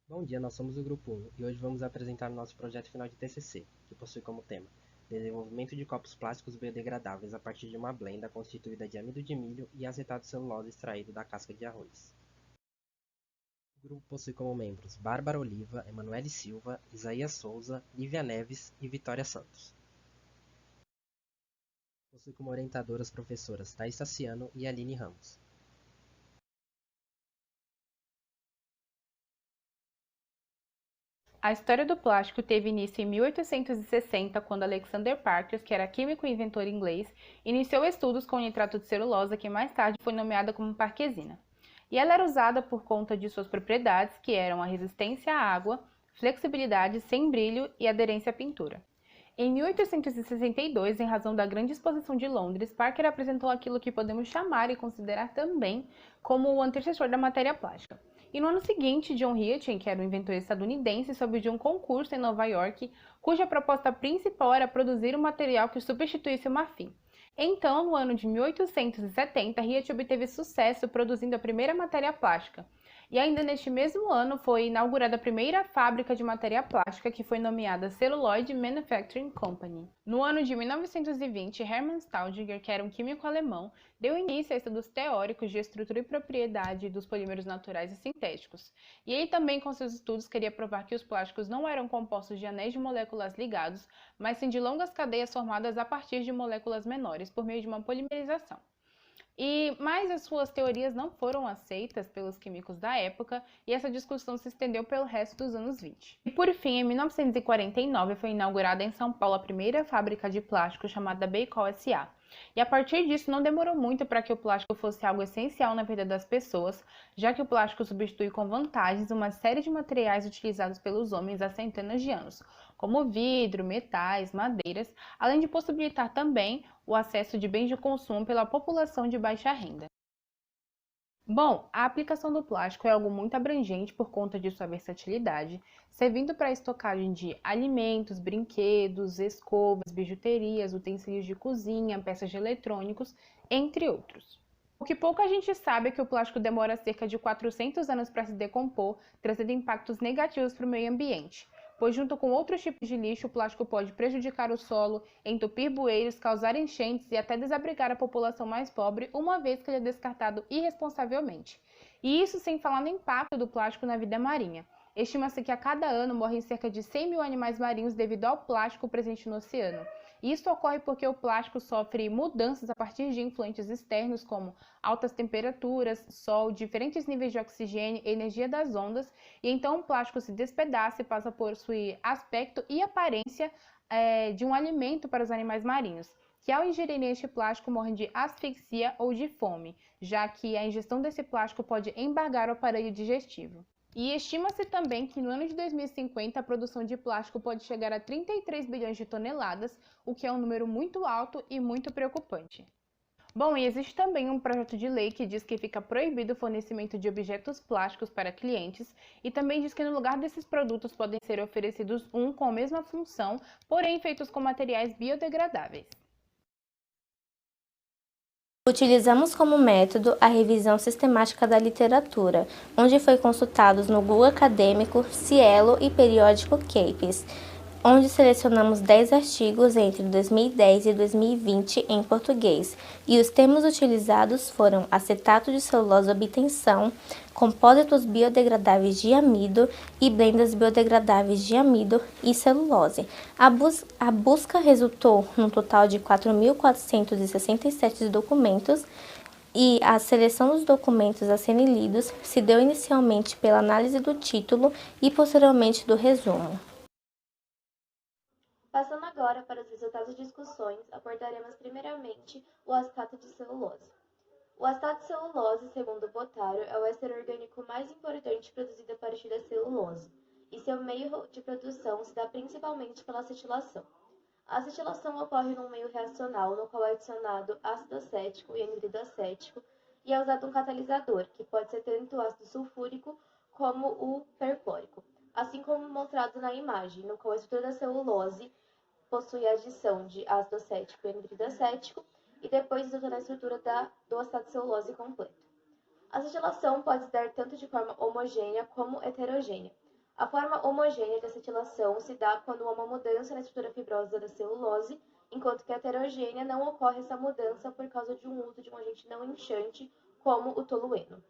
Bom dia, nós somos o Grupo 1 e hoje vamos apresentar o nosso projeto final de TCC, que possui como tema desenvolvimento de copos plásticos biodegradáveis a partir de uma blenda constituída de amido de milho e acetato de celulose extraído da casca de arroz. O grupo possui como membros Bárbara Oliva, Emanuele Silva, Isaías Souza, Lívia Neves e Vitória Santos. Possui como orientadoras as professoras Thais Tassiano e Aline Ramos. A história do plástico teve início em 1860, quando Alexander Parker, que era químico e inventor inglês, iniciou estudos com nitrato de celulose, que mais tarde foi nomeada como parquesina. E ela era usada por conta de suas propriedades, que eram a resistência à água, flexibilidade, sem brilho e aderência à pintura. Em 1862, em razão da Grande Exposição de Londres, Parker apresentou aquilo que podemos chamar e considerar também como o antecessor da matéria plástica. E no ano seguinte, John Hitchens, que era um inventor estadunidense, soube de um concurso em Nova York, cuja proposta principal era produzir um material que substituísse o marfim. Então, no ano de 1870, Hitchens obteve sucesso produzindo a primeira matéria plástica. E ainda neste mesmo ano foi inaugurada a primeira fábrica de matéria plástica, que foi nomeada Celluloid Manufacturing Company. No ano de 1920, Hermann Staudinger, que era um químico alemão, deu início a estudos teóricos de estrutura e propriedade dos polímeros naturais e sintéticos. E ele também, com seus estudos, queria provar que os plásticos não eram compostos de anéis de moléculas ligados, mas sim de longas cadeias formadas a partir de moléculas menores, por meio de uma polimerização. Mas as suas teorias não foram aceitas pelos químicos da época e essa discussão se estendeu pelo resto dos anos 20. E por fim, em 1949 foi inaugurada em São Paulo a primeira fábrica de plástico chamada Bacol S.A. E a partir disso não demorou muito para que o plástico fosse algo essencial na vida das pessoas, já que o plástico substitui com vantagens uma série de materiais utilizados pelos homens há centenas de anos, como vidro, metais, madeiras, além de possibilitar também o acesso de bens de consumo pela população de baixa renda. Bom, a aplicação do plástico é algo muito abrangente por conta de sua versatilidade, servindo para a estocagem de alimentos, brinquedos, escovas, bijuterias, utensílios de cozinha, peças de eletrônicos, entre outros. O que pouca gente sabe é que o plástico demora cerca de 400 anos para se decompor, trazendo impactos negativos para o meio ambiente, pois junto com outros tipos de lixo, o plástico pode prejudicar o solo, entupir bueiros, causar enchentes e até desabrigar a população mais pobre, uma vez que ele é descartado irresponsavelmente. E isso sem falar no impacto do plástico na vida marinha. Estima-se que a cada ano morrem cerca de 100 mil animais marinhos devido ao plástico presente no oceano. Isso ocorre porque o plástico sofre mudanças a partir de influentes externos, como altas temperaturas, sol, diferentes níveis de oxigênio, energia das ondas, e então o plástico se despedaça e passa a possuir aspecto e aparência de um alimento para os animais marinhos, que ao ingerirem este plástico morrem de asfixia ou de fome, já que a ingestão desse plástico pode embargar o aparelho digestivo. E estima-se também que no ano de 2050 a produção de plástico pode chegar a 33 bilhões de toneladas, o que é um número muito alto e muito preocupante. Bom, e existe também um projeto de lei que diz que fica proibido o fornecimento de objetos plásticos para clientes e também diz que no lugar desses produtos podem ser oferecidos com a mesma função, porém feitos com materiais biodegradáveis. Utilizamos como método a revisão sistemática da literatura, onde foi consultados no Google Acadêmico, Cielo e periódico Capes, onde selecionamos 10 artigos entre 2010 e 2020 em português, e os termos utilizados foram acetato de celulose obtenção, compósitos biodegradáveis de amido e blendas biodegradáveis de amido e celulose. A busca resultou num total de 4.467 documentos, e a seleção dos documentos a serem lidos se deu inicialmente pela análise do título e posteriormente do resumo. Passando agora para os resultados de discussões, abordaremos primeiramente o acetato de celulose. O acetato de celulose, segundo Botaro, é o éster orgânico mais importante produzido a partir da celulose, e seu meio de produção se dá principalmente pela acetilação. A acetilação ocorre num meio reacional, no qual é adicionado ácido acético e anidrido acético, e é usado um catalisador, que pode ser tanto o ácido sulfúrico como o perclórico, assim como mostrado na imagem, no qual a estrutura da celulose possui a adição de ácido acético e anidrido acético, e depois resulta na estrutura do acetato de celulose completo. A acetilação pode se dar tanto de forma homogênea como heterogênea. A forma homogênea de acetilação se dá quando há uma mudança na estrutura fibrosa da celulose, enquanto que a heterogênea não ocorre essa mudança por causa de um uso de um agente não inchante, como o tolueno.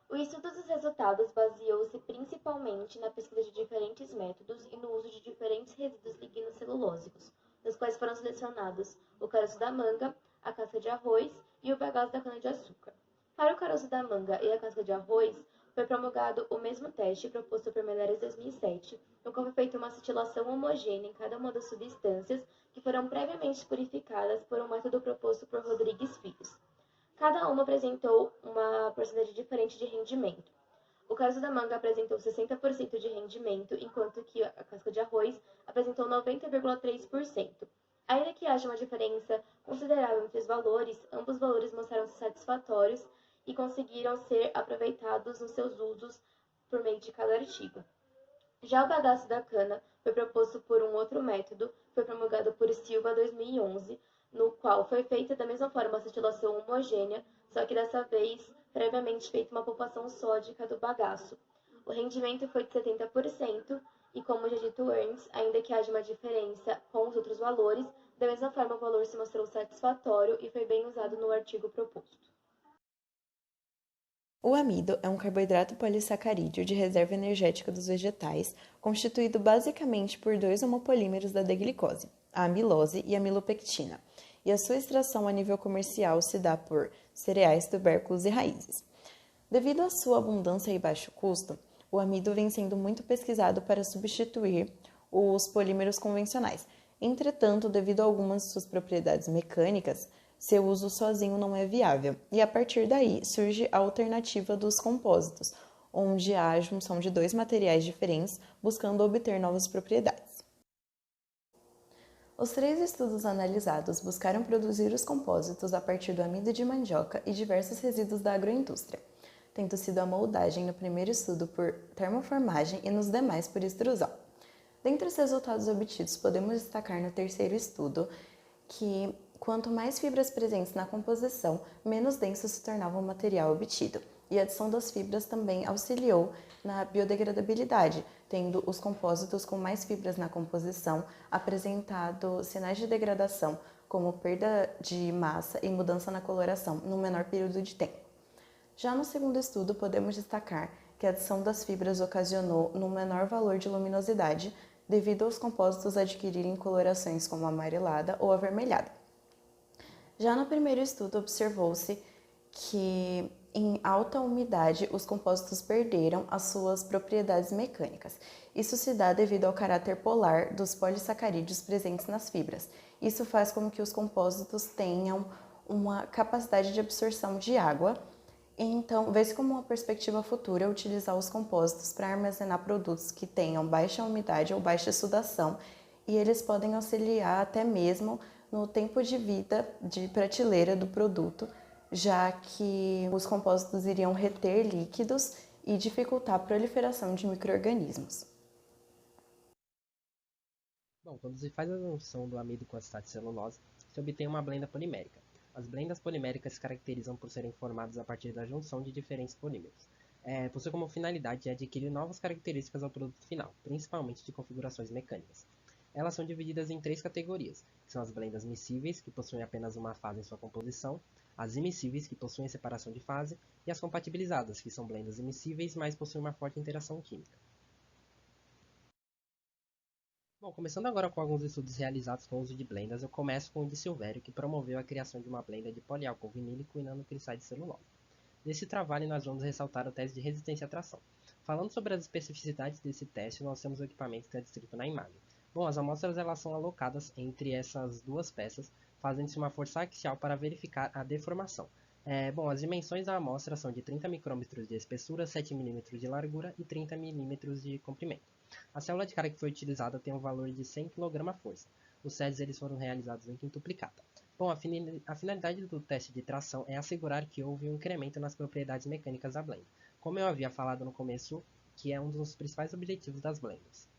O estudo dos resultados baseou-se principalmente na pesquisa de diferentes métodos e no uso de diferentes resíduos lignocelulósicos, dos quais foram selecionados o caroço da manga, a casca de arroz e o bagaço da cana-de-açúcar. Para o caroço da manga e a casca de arroz, foi promulgado o mesmo teste proposto por Meller em 2007, no qual foi feita uma acetilação homogênea em cada uma das substâncias que foram previamente purificadas por um método proposto por Rodrigues Filhos. Cada uma apresentou uma porcentagem diferente de rendimento. O caroço da manga apresentou 60% de rendimento, enquanto que a casca de arroz apresentou 90,3%. Ainda que haja uma diferença considerável entre os valores, ambos os valores mostraram-se satisfatórios e conseguiram ser aproveitados nos seus usos por meio de cada artigo. Já o bagaço da cana foi proposto por um outro método, foi promulgado por Silva em 2011, no qual foi feita da mesma forma a acetilação homogênea, só que dessa vez previamente feita uma poupação sódica do bagaço. O rendimento foi de 70% e, como já dito antes, ainda que haja uma diferença com os outros valores, da mesma forma o valor se mostrou satisfatório e foi bem usado no artigo proposto. O amido é um carboidrato polissacarídeo de reserva energética dos vegetais, constituído basicamente por dois homopolímeros da D-glicose, a amilose e a amilopectina, e a sua extração a nível comercial se dá por cereais, tubérculos e raízes. Devido à sua abundância e baixo custo, o amido vem sendo muito pesquisado para substituir os polímeros convencionais. Entretanto, devido a algumas de suas propriedades mecânicas, seu uso sozinho não é viável, e a partir daí surge a alternativa dos compósitos, onde há a junção de dois materiais diferentes buscando obter novas propriedades. Os 3 estudos analisados buscaram produzir os compósitos a partir do amido de mandioca e diversos resíduos da agroindústria, tendo sido a moldagem no primeiro estudo por termoformagem e nos demais por extrusão. Dentre os resultados obtidos, podemos destacar no terceiro estudo que quanto mais fibras presentes na composição, menos denso se tornava o material obtido. E a adição das fibras também auxiliou na biodegradabilidade, tendo os compósitos com mais fibras na composição apresentado sinais de degradação, como perda de massa e mudança na coloração, num menor período de tempo. Já no segundo estudo, podemos destacar que a adição das fibras ocasionou um menor valor de luminosidade, devido aos compósitos adquirirem colorações como amarelada ou avermelhada. Já no primeiro estudo, observou-se que em alta umidade os compósitos perderam as suas propriedades mecânicas. Isso se dá devido ao caráter polar dos polissacarídeos presentes nas fibras. Isso faz com que os compósitos tenham uma capacidade de absorção de água. Então, vê-se como uma perspectiva futura utilizar os compósitos para armazenar produtos que tenham baixa umidade ou baixa exsudação, e eles podem auxiliar até mesmo no tempo de vida de prateleira do produto, já que os compósitos iriam reter líquidos e dificultar a proliferação de micro-organismos. Bom, quando se faz a junção do amido com acetate de celulose, se obtém uma blenda polimérica. As blendas poliméricas se caracterizam por serem formadas a partir da junção de diferentes polímeros. Possui como finalidade adquirir novas características ao produto final, principalmente de configurações mecânicas. Elas são divididas em 3 categorias, que são as blendas miscíveis, que possuem apenas uma fase em sua composição, as immiscíveis, que possuem separação de fase, e as compatibilizadas, que são blendas immiscíveis, mas possuem uma forte interação química. Bom, começando agora com alguns estudos realizados com o uso de blendas, eu começo com o de Silvério, que promoveu a criação de uma blenda de poliálcool vinílico e nanocristais de celulose. Nesse trabalho, nós vamos ressaltar o teste de resistência à tração. Falando sobre as especificidades desse teste, nós temos o equipamento que está descrito na imagem. Bom, as amostras elas são alocadas entre essas duas peças, fazendo-se uma força axial para verificar a deformação. Bom, as dimensões da amostra são de 30 micrômetros de espessura, 7 mm de largura e 30 mm de comprimento. A célula de carga que foi utilizada tem um valor de 100 kg/força. Os SEDs eles foram realizados em quintuplicata. Bom, a finalidade do teste de tração é assegurar que houve um incremento nas propriedades mecânicas da blenda, como eu havia falado no começo, que é um dos principais objetivos das blendas.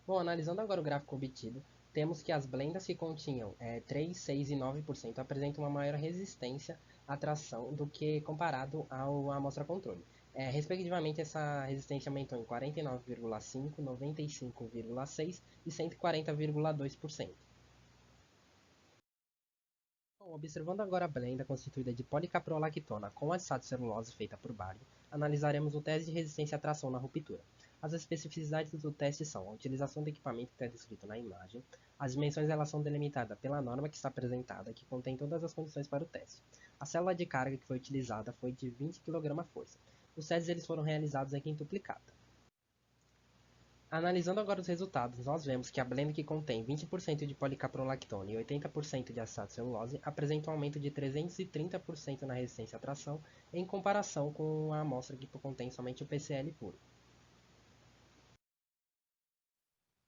Bom, analisando agora o gráfico obtido, temos que as blendas que continham 3, 6 e 9% apresentam uma maior resistência à tração do que comparado à amostra controle. Respectivamente, essa resistência aumentou em 49,5%, 95,6% e 140,2%. Observando agora a blenda constituída de policaprolactona com acetato de celulose feita por Barry, analisaremos o teste de resistência à tração na ruptura. As especificidades do teste são a utilização do equipamento que está descrito na imagem, as dimensões elas são delimitadas pela norma que está apresentada, que contém todas as condições para o teste. A célula de carga que foi utilizada foi de 20 kg/força. Os testes eles foram realizados em quintuplicata. Analisando agora os resultados, nós vemos que a blenda que contém 20% de policaprolactona e 80% de acetato de celulose apresenta um aumento de 330% na resistência à tração em comparação com a amostra que contém somente o PCl puro.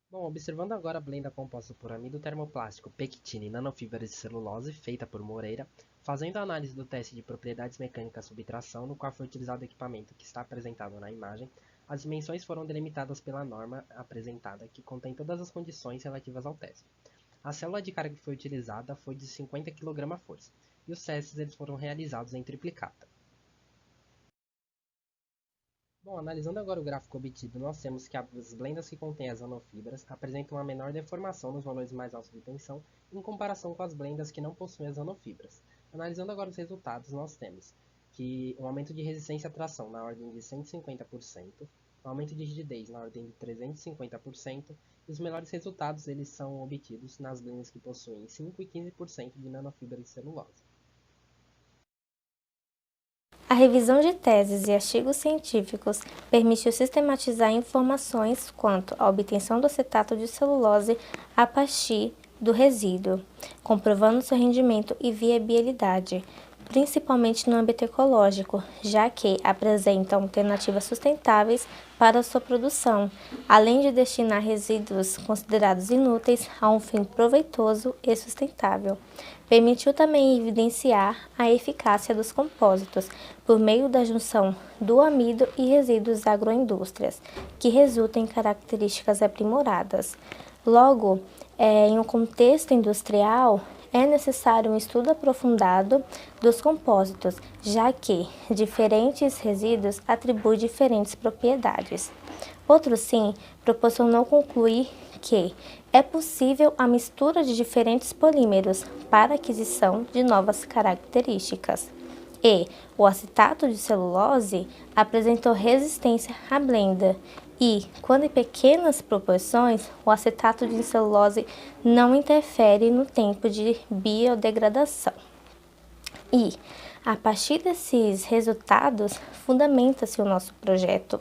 Bom, observando agora a blenda composta por amido termoplástico, pectina e nanofibras de celulose, feita por Moreira, fazendo a análise do teste de propriedades mecânicas sob tração, no qual foi utilizado o equipamento que está apresentado na imagem, as dimensões foram delimitadas pela norma apresentada, que contém todas as condições relativas ao teste. A célula de carga que foi utilizada foi de 50 kg/força, e os testes eles foram realizados em triplicata. Bom, analisando agora o gráfico obtido, nós temos que as blendas que contêm as nanofibras apresentam uma menor deformação nos valores mais altos de tensão em comparação com as blendas que não possuem as nanofibras. Analisando agora os resultados, nós temos que um aumento de resistência à tração na ordem de 150%, um aumento de rigidez na ordem de 350%, e os melhores resultados eles são obtidos nas blendas que possuem 5 e 15% de nanofibra de celulose. A revisão de teses e artigos científicos permitiu sistematizar informações quanto à obtenção do acetato de celulose a partir do resíduo, comprovando seu rendimento e viabilidade, principalmente no âmbito ecológico, já que apresentam alternativas sustentáveis para sua produção, além de destinar resíduos considerados inúteis a um fim proveitoso e sustentável. Permitiu também evidenciar a eficácia dos compósitos por meio da junção do amido e resíduos da agroindústrias, que resultam em características aprimoradas. Logo, em um contexto industrial, é necessário um estudo aprofundado dos compósitos, já que diferentes resíduos atribuem diferentes propriedades. Outro sim proporcionou concluir que é possível a mistura de diferentes polímeros para aquisição de novas características. E o acetato de celulose apresentou resistência à blenda e, quando em pequenas proporções, o acetato de celulose não interfere no tempo de biodegradação. E, a partir desses resultados, fundamenta-se o nosso projeto,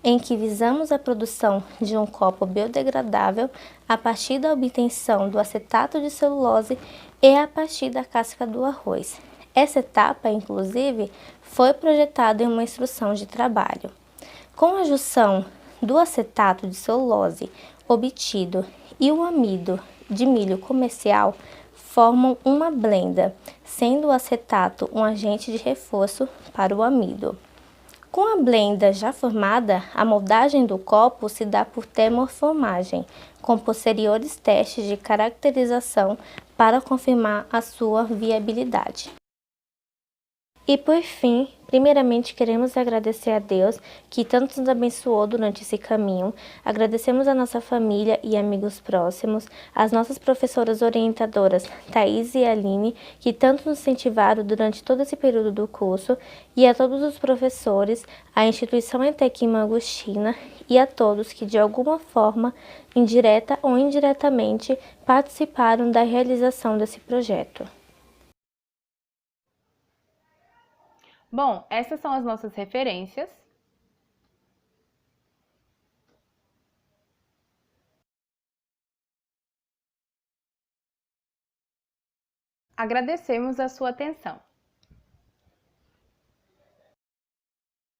em que visamos a produção de um copo biodegradável a partir da obtenção do acetato de celulose e a partir da casca do arroz. Essa etapa, inclusive, foi projetada em uma instrução de trabalho. Com a junção do acetato de celulose obtido e o amido de milho comercial, formam uma blenda, sendo o acetato um agente de reforço para o amido. Com a blenda já formada, a moldagem do copo se dá por termoformagem, com posteriores testes de caracterização para confirmar a sua viabilidade. E por fim, primeiramente queremos agradecer a Deus que tanto nos abençoou durante esse caminho. Agradecemos a nossa família e amigos próximos, as nossas professoras orientadoras Thaís e Aline, que tanto nos incentivaram durante todo esse período do curso, e a todos os professores, a instituição Etequima Agostina e a todos que de alguma forma, indireta ou indiretamente, participaram da realização desse projeto. Bom, essas são as nossas referências. Agradecemos a sua atenção.